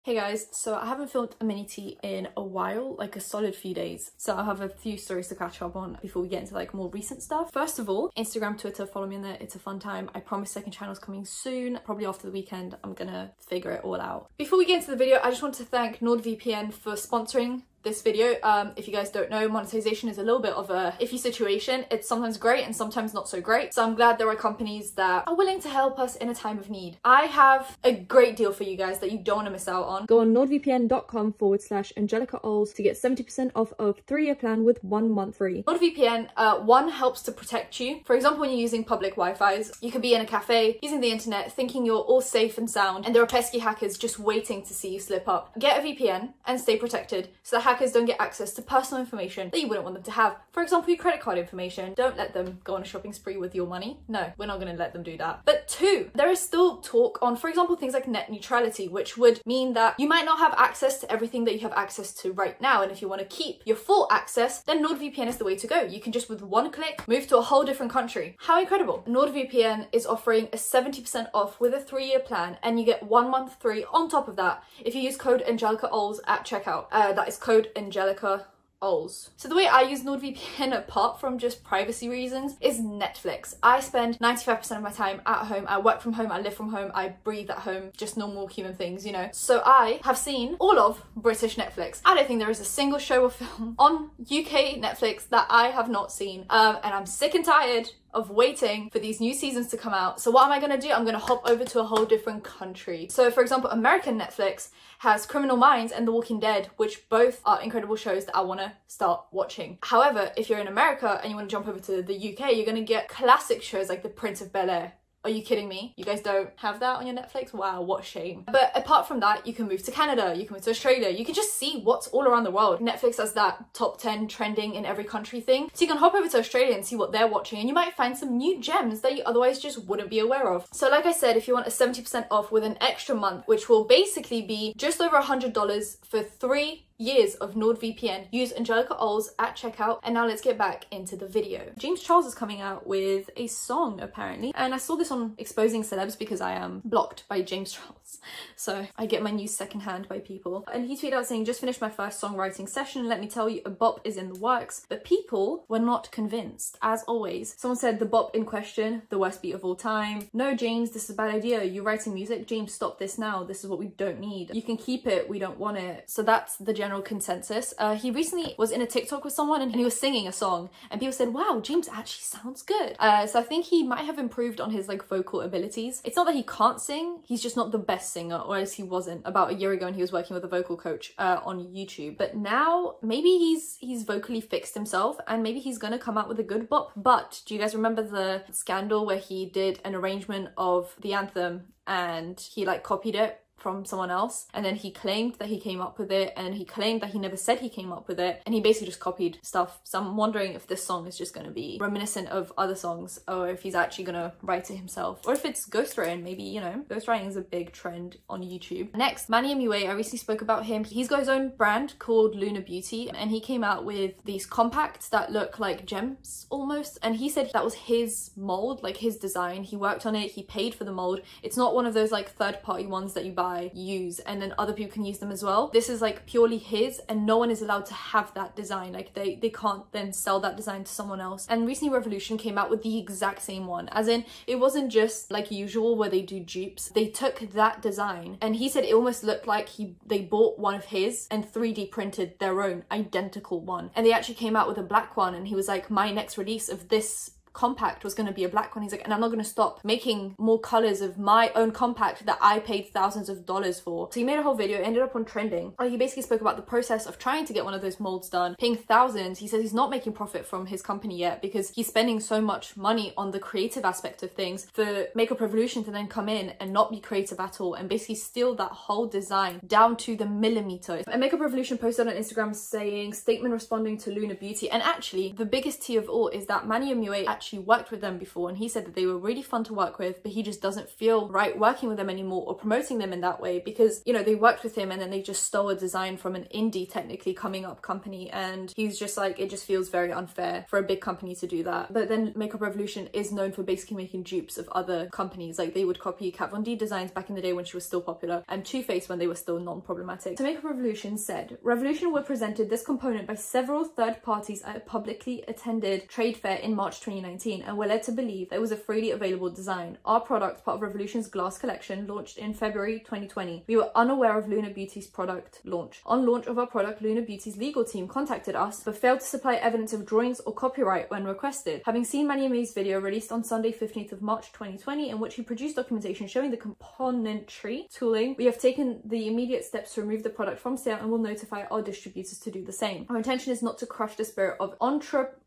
Hey guys, so I haven't filmed a mini tea in a while, like a solid few days. So I have a few stories to catch up on before we get into like more recent stuff. First of all, Instagram, Twitter, follow me on there. It's a fun time. I promise second channel's coming soon. Probably after the weekend, I'm gonna figure it all out. Before we get into the video, I just want to thank NordVPN for sponsoring this video. If you guys don't know, monetization is a little bit of a iffy situation. It's sometimes great and sometimes not so great. So I'm glad there are companies that are willing to help us in a time of need. I have a great deal for you guys that you don't want to miss out on. Go on nordvpn.com/Angelika Oles to get 70% off a 3-year plan with 1 month free. NordVPN, one, helps to protect you. For example, when you're using public Wi-Fis, you could be in a cafe using the internet thinking you're all safe and sound, and there are pesky hackers just waiting to see you slip up. Get a VPN and stay protected so that hackers don't get access to personal information that you wouldn't want them to have. For example, your credit card information. Don't let them go on a shopping spree with your money. No, we're not going to let them do that. But 2, there is still talk on, for example, things like net neutrality, which would mean that you might not have access to everything that you have access to right now. And if you want to keep your full access, then NordVPN is the way to go. You can just with one click move to a whole different country. How incredible. NordVPN is offering a 70% off with a 3-year plan, and you get 1 month free on top of that if you use code Angelika Oles at checkout. That is code Angelika Oles. So the way I use NordVPN, apart from just privacy reasons, is Netflix. I spend 95% of my time at home. I work from home, I live from home, I breathe at home, just normal human things, you know. So I have seen all of British Netflix. I don't think there is a single show or film on UK Netflix that I have not seen. And I'm sick and tired of waiting for these new seasons to come out. So what am I gonna do? I'm gonna hop over to a whole different country. So for example, American Netflix has Criminal Minds and The Walking Dead, which both are incredible shows that I wanna start watching. However, if you're in America and you wanna jump over to the UK, you're gonna get classic shows like The Prince of Bel-Air. Are you kidding me? You guys don't have that on your Netflix? Wow, what a shame. But apart from that, you can move to Canada, you can move to Australia, you can just see what's all around the world. Netflix has that top 10 trending in every country thing. So you can hop over to Australia and see what they're watching, and you might find some new gems that you otherwise just wouldn't be aware of. So like I said, if you want a 70% off with an extra month, which will basically be just over $100 for 3 years of NordVPN, use Angelika Oles at checkout. And now let's get back into the video. James Charles is coming out with a song apparently, and I saw this on Exposing Celebs because I am blocked by James Charles, so I get my news secondhand by people. And he tweeted out saying, just finished my first songwriting session, let me tell you, a bop is in the works. But people were not convinced, as always. Someone said the bop in question, the worst beat of all time. No James, this is a bad idea, you're writing music, James, stop this now, this is what we don't need, you can keep it, we don't want it. So that's the general consensus. He recently was in a TikTok with someone and he was singing a song and people said, wow, James actually sounds good. So I think he might have improved on his like vocal abilities. It's not that he can't sing, he's just not the best singer, or else he wasn't about a year ago and he was working with a vocal coach on YouTube. But now maybe he's vocally fixed himself and maybe he's gonna come out with a good bop. But do you guys remember the scandal where he did an arrangement of the anthem and he like copied it from someone else, and then he claimed that he came up with it, and he claimed that he never said he came up with it, and he basically just copied stuff. So I'm wondering if this song is just going to be reminiscent of other songs, or if he's actually going to write it himself, or if it's ghostwritten. Maybe, you know, ghostwriting is a big trend on YouTube. Next, Manny MUA, I recently spoke about him. He's got his own brand called Lunar Beauty, and he came out with these compacts that look like gems almost, and he said that was his mold, like his design. He worked on it, he paid for the mold. It's not one of those like third-party ones that you buy, use, and then other people can use them as well. This is like purely his, and no one is allowed to have that design. Like they can't then sell that design to someone else. And recently Revolution came out with the exact same one, as in it wasn't just like usual where they do dupes. They took that design, and he said it almost looked like they bought one of his and 3D printed their own identical one. And they actually came out with a black one, and he was like, my next release of this compact was going to be a black one. He's like, and I'm not going to stop making more colors of my own compact that I paid thousands of dollars for. So he made a whole video, it ended up on trending. He basically spoke about the process of trying to get one of those molds done, paying thousands. He says he's not making profit from his company yet because he's spending so much money on the creative aspect of things for Makeup Revolution to then come in and not be creative at all and basically steal that whole design down to the millimeter. And Makeup Revolution posted on Instagram saying, statement responding to Lunar Beauty. And actually the biggest tea of all is that Manny MUA actually worked with them before, and he said that they were really fun to work with, but he just doesn't feel right working with them anymore or promoting them in that way because, you know, they worked with him and then they just stole a design from an indie, technically coming up company, and he's just like, it just feels very unfair for a big company to do that. But then Makeup Revolution is known for basically making dupes of other companies. Like, they would copy Kat Von D designs back in the day when she was still popular, and Too Faced when they were still non-problematic. So Makeup Revolution said, Revolution were presented this component by several third parties at a publicly attended trade fair in March 2019 and were led to believe that it was a freely available design. Our product, part of Revolution's glass collection, launched in February 2020. We were unaware of Luna Beauty's product launch. On launch of our product, Luna Beauty's legal team contacted us but failed to supply evidence of drawings or copyright when requested. Having seen Manny May's video released on Sunday 15th of March 2020 in which he produced documentation showing the componentry tooling, we have taken the immediate steps to remove the product from sale and will notify our distributors to do the same. Our intention is not to crush the spirit of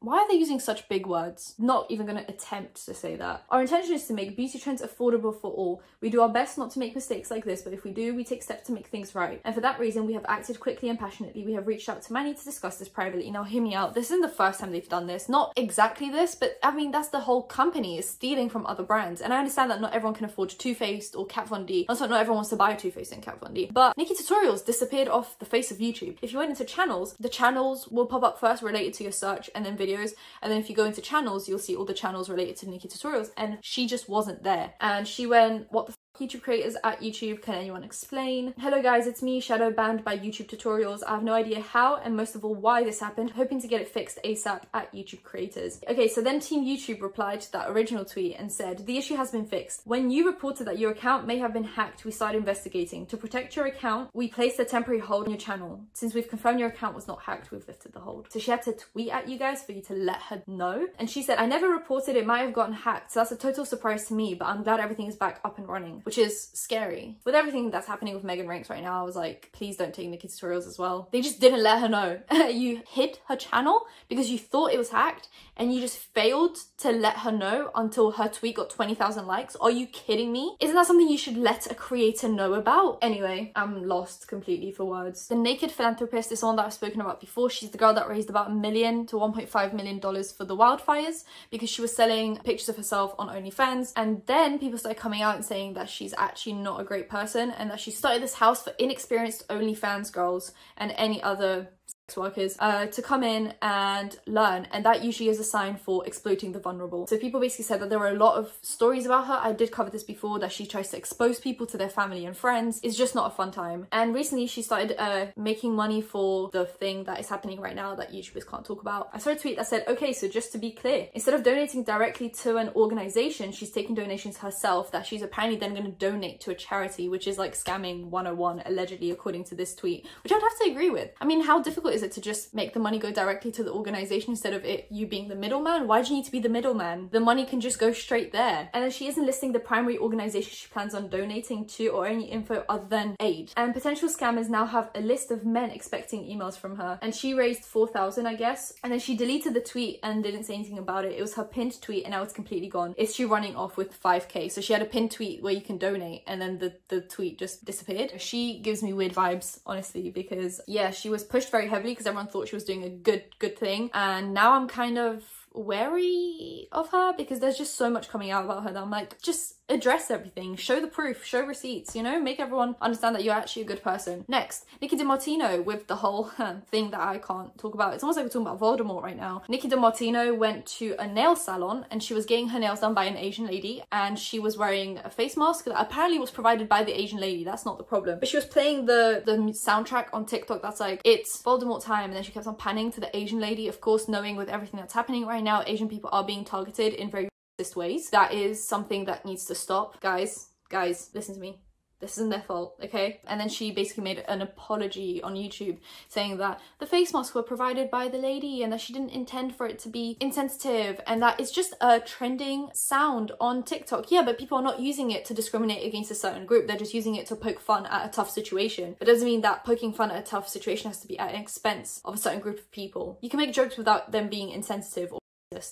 why are they using such big words? Not even going to attempt to say that. Our intention is to make beauty trends affordable for all. We do our best not to make mistakes like this, but if we do, we take steps to make things right. And for that reason, we have acted quickly and passionately. We have reached out to Manny to discuss this privately. Now, hear me out. This isn't the first time they've done this. Not exactly this, but I mean, that's the whole company, is stealing from other brands. And I understand that not everyone can afford Too Faced or Kat Von D. Also, not everyone wants to buy Too Faced and Kat Von D. But Nikki Tutorials disappeared off the face of YouTube. If you went into channels, the channels will pop up first related to your search and then videos. And then if you go into channels, you'll see all the channels related to Nikki Tutorials. And she just wasn't there. And she went, what the f, YouTube creators at YouTube, can anyone explain? Hello guys, it's me, shadow banned by YouTube Tutorials. I have no idea how and most of all why this happened, hoping to get it fixed ASAP at YouTube creators. Okay, so then Team YouTube replied to that original tweet and said, the issue has been fixed. When you reported that your account may have been hacked, we started investigating. To protect your account, we placed a temporary hold on your channel. Since we've confirmed your account was not hacked, we've lifted the hold. So she had to tweet at you guys for you to let her know. And she said, I never reported it might have gotten hacked, so that's a total surprise to me, but I'm glad everything is back up and running. Which is scary. With everything that's happening with Megan Ranks right now, I was like, please don't take Nikki Tutorials as well. They just didn't let her know. You hid her channel because you thought it was hacked and you just failed to let her know until her tweet got 20,000 likes. Are you kidding me? Isn't that something you should let a creator know about? Anyway, I'm lost completely for words. The Naked Philanthropist is one that I've spoken about before. She's the girl that raised about $1 million to $1.5 million for the wildfires because she was selling pictures of herself on OnlyFans. And then people started coming out and saying that she's actually not a great person and that she started this house for inexperienced OnlyFans girls and any other sex workers to come in and learn, and that usually is a sign for exploiting the vulnerable. So people basically said that there were a lot of stories about her. I did cover this before, that she tries to expose people to their family and friends. It's just not a fun time. And recently she started making money for the thing that is happening right now that YouTubers can't talk about. I saw a tweet that said, okay, so just to be clear, instead of donating directly to an organization, she's taking donations herself that she's apparently then going to donate to a charity, which is like scamming 101 allegedly, according to this tweet, which I would have to agree with. I mean, how difficult is it to just make the money go directly to the organization instead of you being the middleman? Why do you need to be the middleman? The money can just go straight there. And then she isn't listing the primary organization she plans on donating to or any info other than aid. And potential scammers now have a list of men expecting emails from her, and she raised 4,000, I guess, and then she deleted the tweet and didn't say anything about it. It was her pinned tweet and now it's completely gone. Is she running off with 5k? So she had a pinned tweet where you can donate and then the tweet just disappeared. She gives me weird vibes, honestly, because yeah, she was pushed very heavily because everyone thought she was doing a good thing, and now I'm kind of wary of her because there's just so much coming out about her that I'm like, just address everything, show the proof, show receipts, you know, make everyone understand that you're actually a good person. Next, Nikki DiMartino with the whole thing that I can't talk about. It's almost like we're talking about Voldemort right now. Nikki DiMartino went to a nail salon and she was getting her nails done by an Asian lady, and she was wearing a face mask that apparently was provided by the Asian lady. That's not the problem. But she was playing the soundtrack on TikTok that's like, it's Voldemort time, and then she kept on panning to the Asian lady, of course, knowing with everything that's happening right now, Asian people are being targeted in very racist ways. That is something that needs to stop. Guys, listen to me. This isn't their fault, okay? And then she basically made an apology on YouTube saying that the face masks were provided by the lady and that she didn't intend for it to be insensitive and that it's just a trending sound on TikTok. Yeah, but people are not using it to discriminate against a certain group. They're just using it to poke fun at a tough situation. It doesn't mean that poking fun at a tough situation has to be at an expense of a certain group of people. You can make jokes without them being insensitive or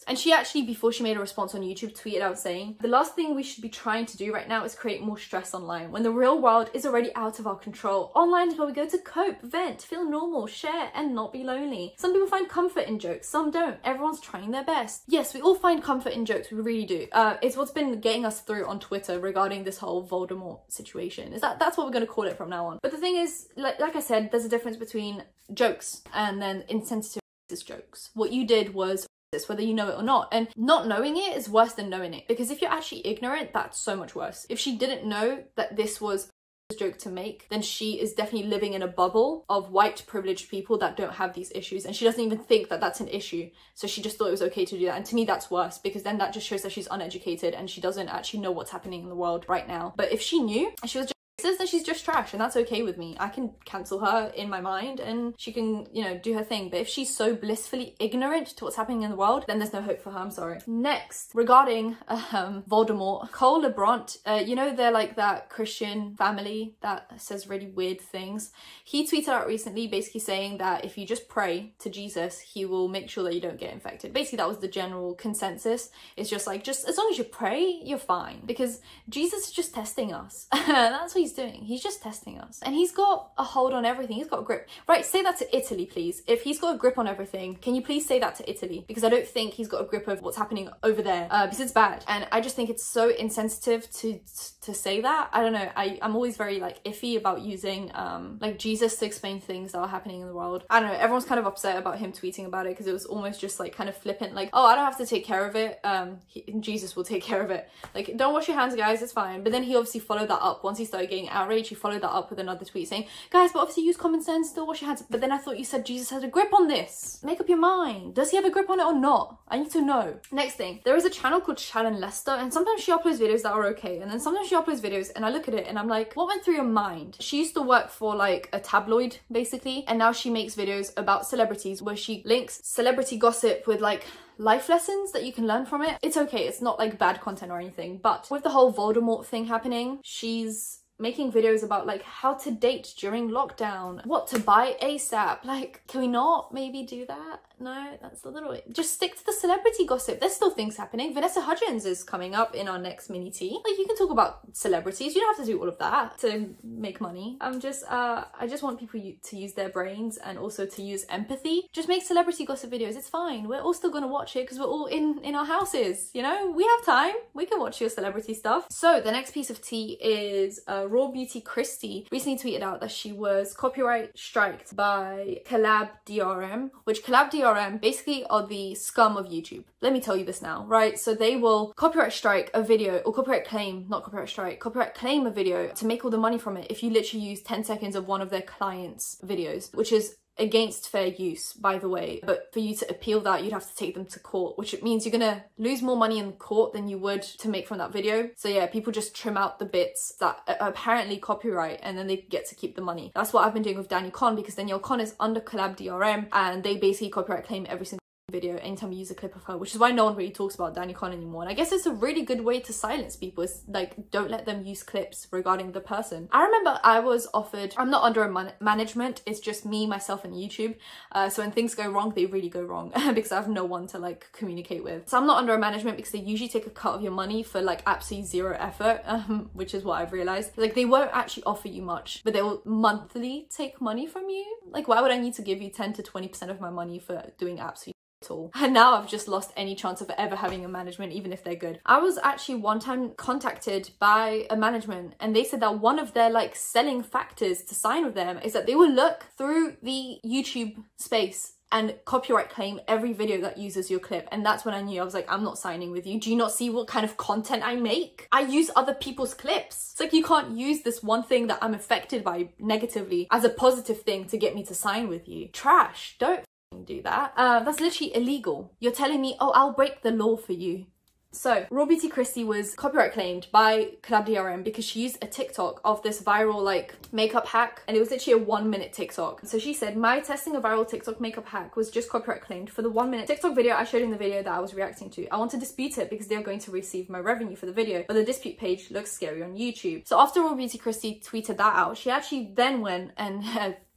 And she actually, before she made a response on YouTube, tweeted out saying, the last thing we should be trying to do right now is create more stress online when the real world is already out of our control. Online is where we go to cope, vent, feel normal, share, and not be lonely. Some people find comfort in jokes, some don't. Everyone's trying their best. Yes, we all find comfort in jokes, we really do. It's what's been getting us through on Twitter regarding this whole Voldemort situation. That's what we're going to call it from now on. But the thing is, like I said, there's a difference between jokes and then insensitive jokes. What you did was this, whether you know it or not, and not knowing it is worse than knowing it, because if you're actually ignorant, that's so much worse. If she didn't know that this was a joke to make, then she is definitely living in a bubble of white privileged people that don't have these issues, and she doesn't even think that that's an issue, so she just thought it was okay to do that. And to me, that's worse, because then that just shows that she's uneducated and she doesn't actually know what's happening in the world right now. But if she knew and she was then she's just trash, and that's okay with me. I can cancel her in my mind and she can, you know, do her thing. But if she's so blissfully ignorant to what's happening in the world, then there's no hope for her. I'm sorry. Next, regarding Voldemort, Cole LeBrant, you know, they're like that Christian family that says really weird things. He tweeted out recently basically saying that if you just pray to Jesus, he will make sure that you don't get infected. Basically, that was the general consensus. It's just like, just as long as you pray, you're fine, because Jesus is just testing us. That's what he's doing. He's just testing us, and he's got a hold on everything. He's got a grip. Right, say that to Italy, please. If he's got a grip on everything, can you please say that to Italy? Because I don't think he's got a grip of what's happening over there, because it's bad, and I just think it's so insensitive to say that. I don't know, I'm always very like iffy about using like Jesus to explain things that are happening in the world. I don't know, everyone's kind of upset about him tweeting about it because it was almost just like kind of flippant, like, oh, I don't have to take care of it, Jesus will take care of it, like, don't wash your hands, guys, it's fine. But then he obviously followed that up. Once he started getting outraged, he followed that up with another tweet saying, guys, but obviously use common sense, still wash your hands. But then I thought you said Jesus has a grip on this. Make up your mind. Does he have a grip on it or not? I need to know. Next thing, there is a channel called Shannon Lester, and sometimes she uploads videos that are okay, and then sometimes she uploads videos and I look at it and I'm like, what went through your mind? She used to work for like a tabloid basically, and now she makes videos about celebrities where she links celebrity gossip with like life lessons that you can learn from it. It's okay, it's not like bad content or anything, but with the whole Voldemort thing happening, she's making videos about like how to date during lockdown, what to buy ASAP. Like, can we not maybe do that? No, that's a little, just stick to the celebrity gossip. There's still things happening. Vanessa Hudgens is coming up in our next mini tea. Like, you can talk about celebrities. You don't have to do all of that to make money. I just want people to use their brains and also to use empathy. Just make celebrity gossip videos. It's fine. We're all still gonna watch it because we're all in our houses, you know? We have time. We can watch your celebrity stuff. So the next piece of tea is Raw Beauty Christie recently tweeted out that she was copyright striked by Collab DRM, which Collab DRM basically are the scum of YouTube. Let me tell you this now, right? So they will copyright strike a video, or copyright claim, not copyright strike, copyright claim a video to make all the money from it if you literally use 10 seconds of one of their clients' videos, which is against fair use, by the way. But for you to appeal that, you'd have to take them to court, which it means you're gonna lose more money in court than you would to make from that video. So yeah, people just trim out the bits that are apparently copyright and then they get to keep the money. That's what I've been doing with Daniel Con, because Daniel Con is under Collab DRM and they basically copyright claim every single video anytime you use a clip of her, which is why no one really talks about Daniel Con anymore. And I guess it's a really good way to silence people, is like, don't let them use clips regarding the person. I remember I was offered, I'm not under a management, it's just me, myself and YouTube, so when things go wrong, they really go wrong because I have no one to like communicate with. So I'm not under a management because they usually take a cut of your money for like absolutely zero effort, which is what I've realized. Like, they won't actually offer you much, but they will monthly take money from you. Like, why would I need to give you 10 to 20% of my money for doing absolutely all? And now I've just lost any chance of ever having a management, even if they're good. I was actually one time contacted by a management and they said that one of their like selling factors to sign with them is that they will look through the YouTube space and copyright claim every video that uses your clip. And that's when I knew. I was like, I'm not signing with you. Do you not see what kind of content I make? I use other people's clips. It's like, you can't use this one thing that I'm affected by negatively as a positive thing to get me to sign with you. Trash. Don't do that. That's literally illegal. You're telling me, oh, I'll break the law for you. So Raw Beauty Christie was copyright claimed by Collab DRM because she used a TikTok of this viral like makeup hack, and it was literally a 1-minute TikTok. So she said, my testing a viral TikTok makeup hack was just copyright claimed for the 1-minute TikTok video I showed in the video that I was reacting to. I want to dispute it because they're going to receive my revenue for the video, but the dispute page looks scary on YouTube. So after Raw Beauty Christie tweeted that out, she actually then went and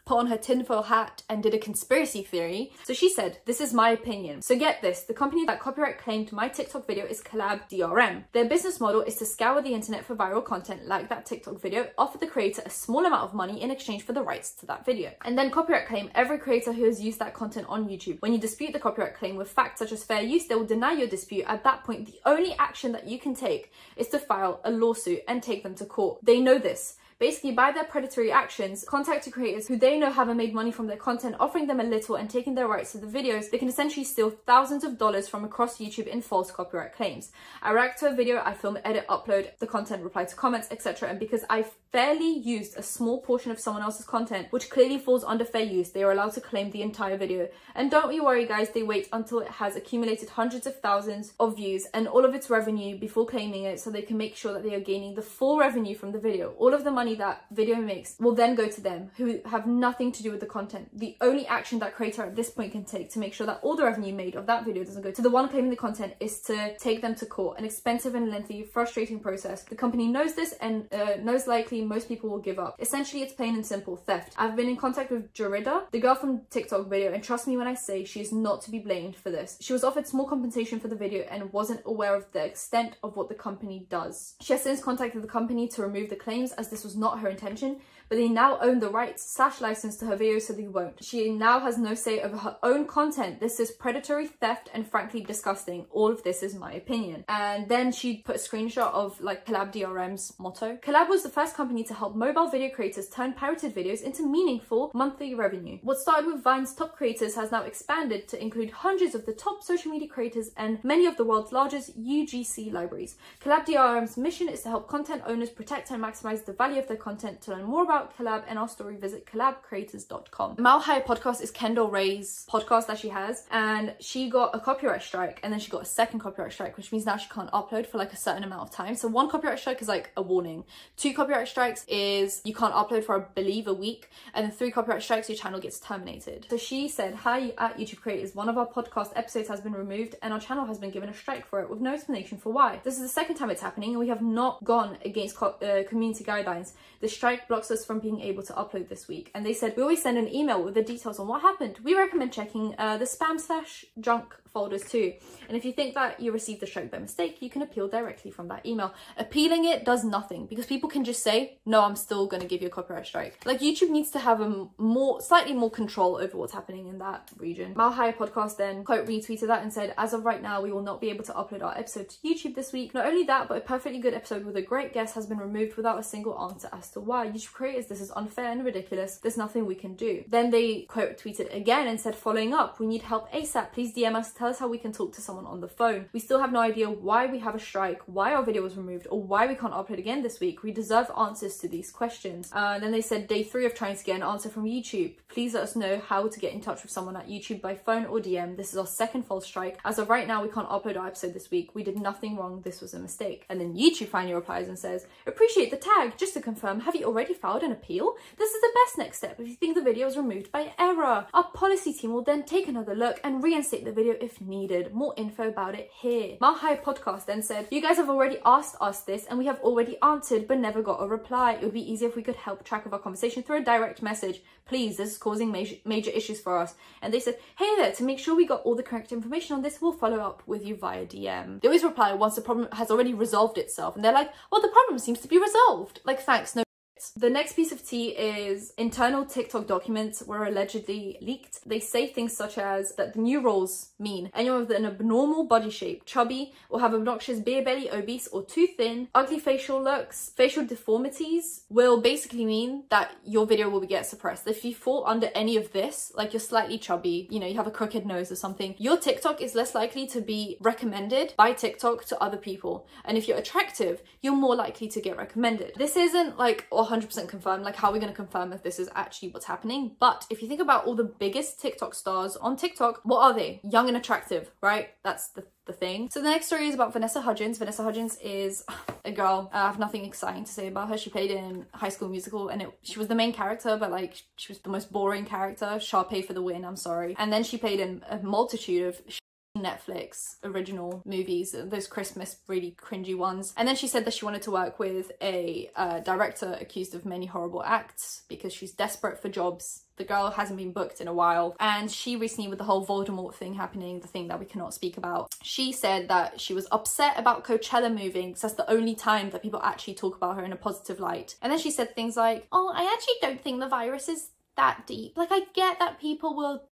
put on her tinfoil hat and did a conspiracy theory. So she said, this is my opinion. So get this, the company that copyright claimed my TikTok video is Collab DRM. Their business model is to scour the internet for viral content like that TikTok video, offer the creator a small amount of money in exchange for the rights to that video, and then copyright claim every creator who has used that content on YouTube. When you dispute the copyright claim with facts such as fair use, they will deny your dispute. At that point, the only action that you can take is to file a lawsuit and take them to court. They know this. Basically, by their predatory actions, contacting creators who they know haven't made money from their content, offering them a little and taking their rights to the videos, they can essentially steal thousands of dollars from across YouTube in false copyright claims. I react to a video, I film, edit, upload the content, reply to comments, etc. And because I fairly used a small portion of someone else's content, which clearly falls under fair use, they are allowed to claim the entire video. And don't you worry guys, they wait until it has accumulated hundreds of thousands of views and all of its revenue before claiming it, so they can make sure that they are gaining the full revenue from the video. All of the money that video makes will then go to them, who have nothing to do with the content. The only action that creator at this point can take to make sure that all the revenue made of that video doesn't go to the one claiming the content is to take them to court. An expensive and lengthy, frustrating process. The company knows this and knows likely most people will give up. Essentially, it's plain and simple theft. I've been in contact with Jarida, the girl from TikTok video, and trust me when I say she is not to be blamed for this. She was offered small compensation for the video and wasn't aware of the extent of what the company does. She has since contacted the company to remove the claims, as this was not her intention, but they now own the rights / license to her videos, so they won't. She now has no say over her own content. This is predatory, theft, and frankly disgusting. All of this is my opinion. And then she put a screenshot of like Collab DRM's motto. Collab was the first company to help mobile video creators turn pirated videos into meaningful monthly revenue. What started with Vine's top creators has now expanded to include hundreds of the top social media creators and many of the world's largest UGC libraries. Collab DRM's mission is to help content owners protect and maximize the value of their content. To learn more about Collab and our story, visit collabcreators.com. Mile High Podcast is Kendall Ray's podcast that she has, and she got a copyright strike and then she got a second copyright strike, which means now she can't upload for like a certain amount of time. So one copyright strike is like a warning. 2 copyright strikes is you can't upload for I believe a week, and then 3 copyright strikes your channel gets terminated. So she said, hi at YouTube creators, one of our podcast episodes has been removed and our channel has been given a strike for it with no explanation for why. This is the second time it's happening and we have not gone against community guidelines. The strike blocks us from being able to upload this week. And they said, we always send an email with the details on what happened. We recommend checking the spam/junk folders too. And if you think that you received the strike by mistake, you can appeal directly from that email. Appealing it does nothing because people can just say, no, I'm still going to give you a copyright strike. Like, YouTube needs to have a slightly more control over what's happening in that region. Mile High Podcast then quote retweeted that and said, as of right now, we will not be able to upload our episode to YouTube this week. Not only that, but a perfectly good episode with a great guest has been removed without a single answer as to why. YouTube creators, this is unfair and ridiculous. There's nothing we can do. Then they quote tweeted again and said, following up, we need help ASAP. Please DM us, tell us how we can talk to someone on the phone. We still have no idea why we have a strike, why our video was removed, or why we can't upload again this week. We deserve answers to these questions. Then they said, day 3 of trying to get an answer from YouTube. Please let us know how to get in touch with someone at YouTube by phone or DM. This is our second false strike. As of right now, we can't upload our episode this week. We did nothing wrong. This was a mistake. And then YouTube finally replies and says, appreciate the tag. Just to confirm, have you already filed an appeal? This is the best next step if you think the video was removed by error. Our policy team will then take another look and reinstate the video if needed. More info about it here. Mile High Podcast then said, you guys have already asked us this and we have already answered but never got a reply. It would be easier if we could help track of our conversation through a direct message. Please, this is causing major issues for us. And they said, hey there, to make sure we got all the correct information on this, we'll follow up with you via DM. They always reply once the problem has already resolved itself, and they're like, well, the problem seems to be resolved. Like, thanks, no. The next piece of tea is internal TikTok documents were allegedly leaked. They say things such as that the new rules mean anyone with an abnormal body shape, chubby, or have obnoxious beer belly, obese, or too thin, ugly facial looks, facial deformities will basically mean that your video will get suppressed. If you fall under any of this, like you're slightly chubby, you know, you have a crooked nose or something, your TikTok is less likely to be recommended by TikTok to other people. And if you're attractive, you're more likely to get recommended. This isn't like 100% confirmed, like how are we going to confirm if this is actually what's happening? But if you think about all the biggest TikTok stars on TikTok, what are they? Young and attractive, right? That's the thing. So the next story is about Vanessa Hudgens. Vanessa Hudgens is a girl. I have nothing exciting to say about her. She played in High School Musical and she was the main character, but like she was the most boring character. Sharpay for the win, I'm sorry. And then she played in a multitude of Netflix original movies, those Christmas really cringy ones. And then she said that she wanted to work with a director accused of many horrible acts because she's desperate for jobs. The girl hasn't been booked in a while, and she recently, with the whole Voldemort thing happening, the thing that we cannot speak about, she said that she was upset about Coachella moving because that's the only time that people actually talk about her in a positive light. And then she said things like, oh, I actually don't think the virus is that deep. Like, I get that people will,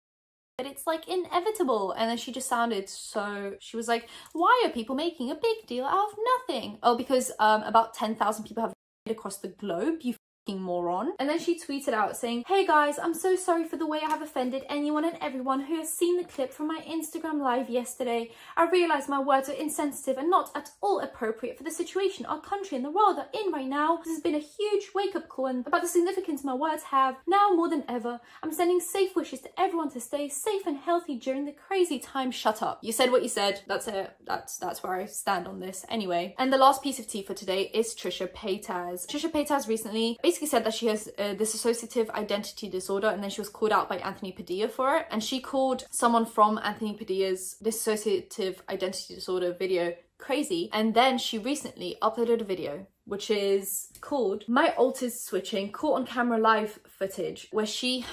but it's like inevitable. And then she just sounded so, she was like, why are people making a big deal out of nothing? Oh, because about 10,000 people have died across the globe, you moron. And then she tweeted out saying, hey guys, I'm so sorry for the way I have offended anyone and everyone who has seen the clip from my Instagram live yesterday. I realize my words are insensitive and not at all appropriate for the situation our country and the world are in right now. This has been a huge wake-up call about the significance my words have. Now more than ever, I'm sending safe wishes to everyone to stay safe and healthy during the crazy time. Shut up. You said what you said. That's it. That's where I stand on this anyway. And the last piece of tea for today is Trisha Paytas. Trisha Paytas recently basically said that she has dissociative identity disorder, and then she was called out by Anthony Padilla for it, and she called someone from Anthony Padilla's dissociative identity disorder video crazy. And then she recently uploaded a video which is called My Alters Switching Caught on Camera Live Footage, where she's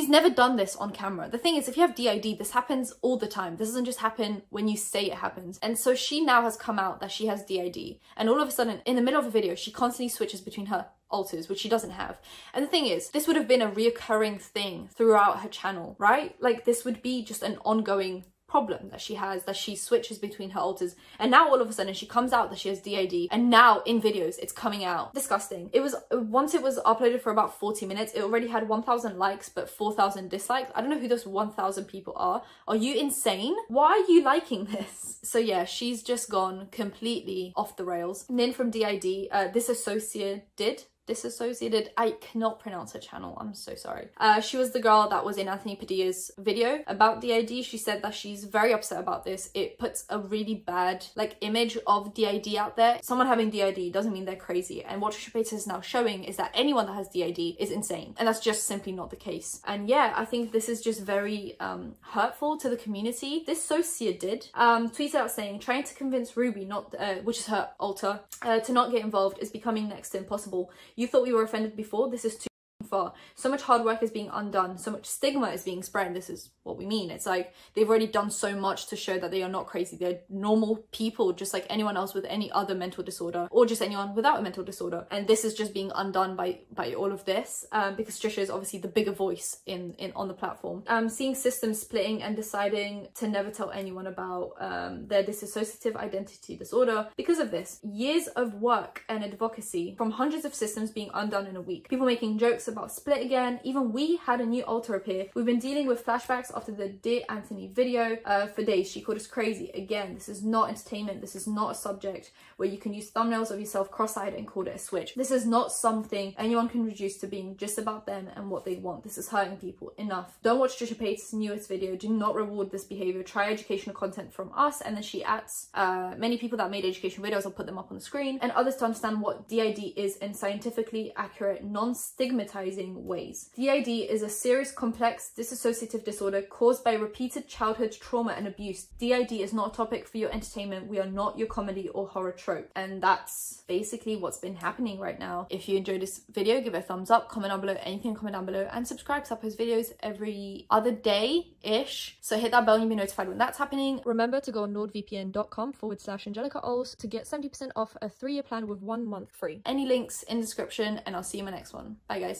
never done this on camera. The thing is, if you have DID, this happens all the time. This doesn't just happen when you say it happens. And so she now has come out that she has DID, and all of a sudden in the middle of a video she constantly switches between her alters, which she doesn't have. And the thing is, this would have been a reoccurring thing throughout her channel, right? Like, this would be just an ongoing problem that she has, that she switches between her alters. And now all of a sudden she comes out that she has DID, and now in videos it's coming out. Disgusting. It was, once it was uploaded for about 40 minutes, it already had 1,000 likes but 4,000 dislikes. I don't know who those 1,000 people are. Are you insane? Why are you liking this? So yeah, she's just gone completely off the rails. Nin from DID, Disassociated, I cannot pronounce her channel, I'm so sorry. She was the girl that was in Anthony Padilla's video about DID. She said that she's very upset about this. It puts a really bad like image of DID out there. Someone having DID doesn't mean they're crazy, and what Trisha Paytas is now showing is that anyone that has DID is insane, and that's just simply not the case. And yeah, I think this is just very hurtful to the community. This Socia did tweet out saying, trying to convince Ruby, not which is her alter, to not get involved is becoming next to impossible. You thought we were offended before? This is too far. So much hard work is being undone. So much stigma is being spread. This is what we mean. It's like they've already done so much to show that they are not crazy. They're normal people, just like anyone else with any other mental disorder, or just anyone without a mental disorder. And this is just being undone by all of this, because Trisha is obviously the bigger voice on the platform. Seeing systems splitting and deciding to never tell anyone about their dissociative identity disorder because of this. Years of work and advocacy from hundreds of systems being undone in a week. People making jokes about split again. Even we had a new alter appear. We've been dealing with flashbacks after the Dear Anthony video for days. She called us crazy. Again, this is not entertainment. This is not a subject where you can use thumbnails of yourself cross-eyed and call it a switch. This is not something anyone can reduce to being just about them and what they want. This is hurting people. Enough. Don't watch Trisha Paytas' newest video. Do not reward this behavior. Try educational content from us. And then she adds many people that made education videos. I'll put them up on the screen, and others to understand what DID is in scientifically accurate, non-stigmatizing ways. DID is a serious, complex dissociative disorder caused by repeated childhood trauma and abuse. DID is not a topic for your entertainment. We are not your comedy or horror trope. And that's basically what's been happening right now. If you enjoyed this video, give it a thumbs up, comment down below, anything, comment down below, and subscribe, because I post videos every other day-ish. So hit that bell and you'll be notified when that's happening. Remember to go on nordvpn.com/Angelika Oles to get 70% off a 3-year plan with 1 month free. Any links in the description, and I'll see you in my next one. Bye guys.